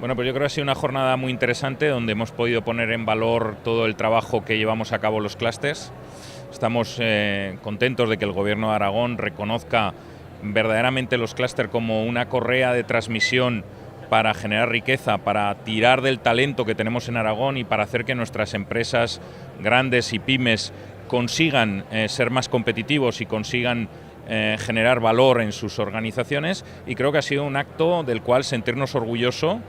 Bueno, pues yo creo que ha sido una jornada muy interesante donde hemos podido poner en valor todo el trabajo que llevamos a cabo los clústeres. Estamos contentos de que el Gobierno de Aragón reconozca verdaderamente los clústeres como una correa de transmisión para generar riqueza, para tirar del talento que tenemos en Aragón y para hacer que nuestras empresas grandes y pymes consigan ser más competitivos y consigan generar valor en sus organizaciones, y creo que ha sido un acto del cual sentirnos orgullosos,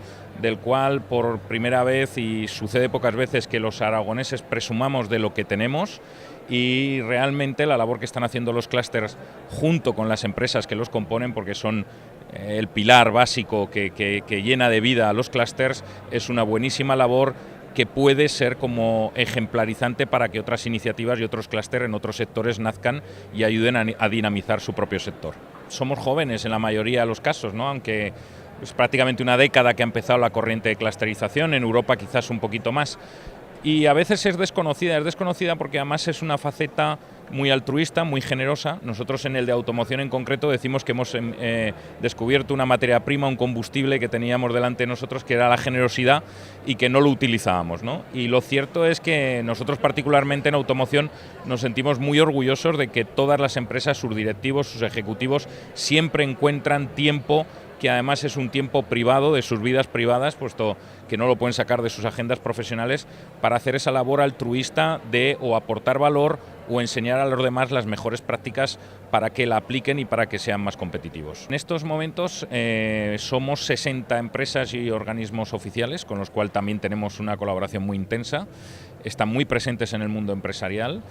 del cual por primera vez, y sucede pocas veces, que los aragoneses presumamos de lo que tenemos, y realmente la labor que están haciendo los clústeres junto con las empresas que los componen, porque son el pilar básico que llena de vida a los clústeres, es una buenísima labor que puede ser como ejemplarizante para que otras iniciativas y otros clústeres en otros sectores nazcan y ayuden a dinamizar su propio sector. Somos jóvenes en la mayoría de los casos, ¿no? Aunque es prácticamente una década que ha empezado la corriente de clusterización, en Europa quizás un poquito más. Y a veces es desconocida porque además es una faceta muy altruista, muy generosa. Nosotros en el de automoción en concreto decimos que hemos descubierto una materia prima, un combustible que teníamos delante de nosotros, que era la generosidad, y que no lo utilizábamos, ¿no? Y lo cierto es que nosotros particularmente en automoción nos sentimos muy orgullosos de que todas las empresas, sus directivos, sus ejecutivos, siempre encuentran tiempo, que además es un tiempo privado de sus vidas privadas, puesto que no lo pueden sacar de sus agendas profesionales, para hacer esa labor altruista de o aportar valor o enseñar a los demás las mejores prácticas para que la apliquen y para que sean más competitivos. En estos momentos somos 60 empresas y organismos oficiales, con los cuales también tenemos una colaboración muy intensa. Están muy presentes en el mundo empresarial.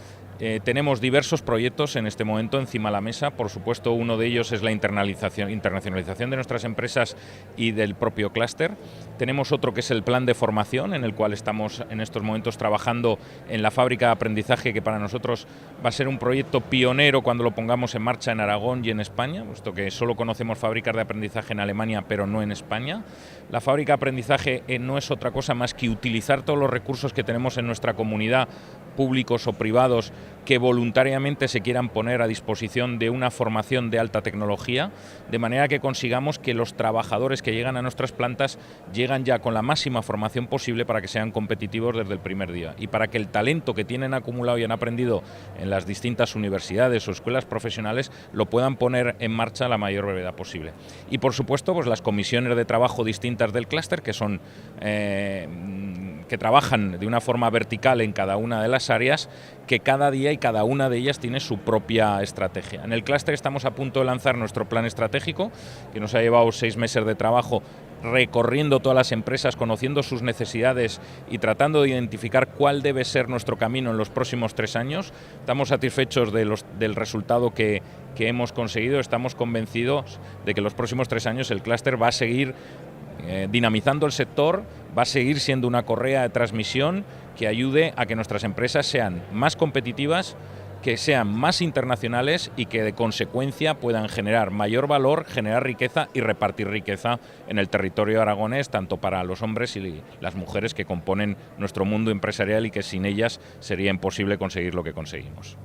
Tenemos diversos proyectos en este momento encima de la mesa. Por supuesto, uno de ellos es la internacionalización de nuestras empresas y del propio clúster. Tenemos otro que es el plan de formación, en el cual estamos en estos momentos trabajando en la fábrica de aprendizaje, que para nosotros va a ser un proyecto pionero cuando lo pongamos en marcha en Aragón y en España, puesto que solo conocemos fábricas de aprendizaje en Alemania, pero no en España. La fábrica de aprendizaje no es otra cosa más que utilizar todos los recursos que tenemos en nuestra comunidad, públicos o privados, que voluntariamente se quieran poner a disposición de una formación de alta tecnología, de manera que consigamos que los trabajadores que llegan a nuestras plantas llegan ya con la máxima formación posible para que sean competitivos desde el primer día, y para que el talento que tienen acumulado y han aprendido en las distintas universidades o escuelas profesionales lo puedan poner en marcha a la mayor brevedad posible. Y por supuesto, pues las comisiones de trabajo distintas del clúster, que son que trabajan de una forma vertical en cada una de las áreas, que cada día y cada una de ellas tiene su propia estrategia. En el clúster estamos a punto de lanzar nuestro plan estratégico, que nos ha llevado 6 meses de trabajo, recorriendo todas las empresas, conociendo sus necesidades y tratando de identificar cuál debe ser nuestro camino en los próximos 3 años. Estamos satisfechos del resultado que hemos conseguido. Estamos convencidos de que en los próximos 3 años el clúster va a seguir dinamizando el sector, va a seguir siendo una correa de transmisión que ayude a que nuestras empresas sean más competitivas, que sean más internacionales y que de consecuencia puedan generar mayor valor, generar riqueza y repartir riqueza en el territorio aragonés, tanto para los hombres y las mujeres que componen nuestro mundo empresarial y que sin ellas sería imposible conseguir lo que conseguimos.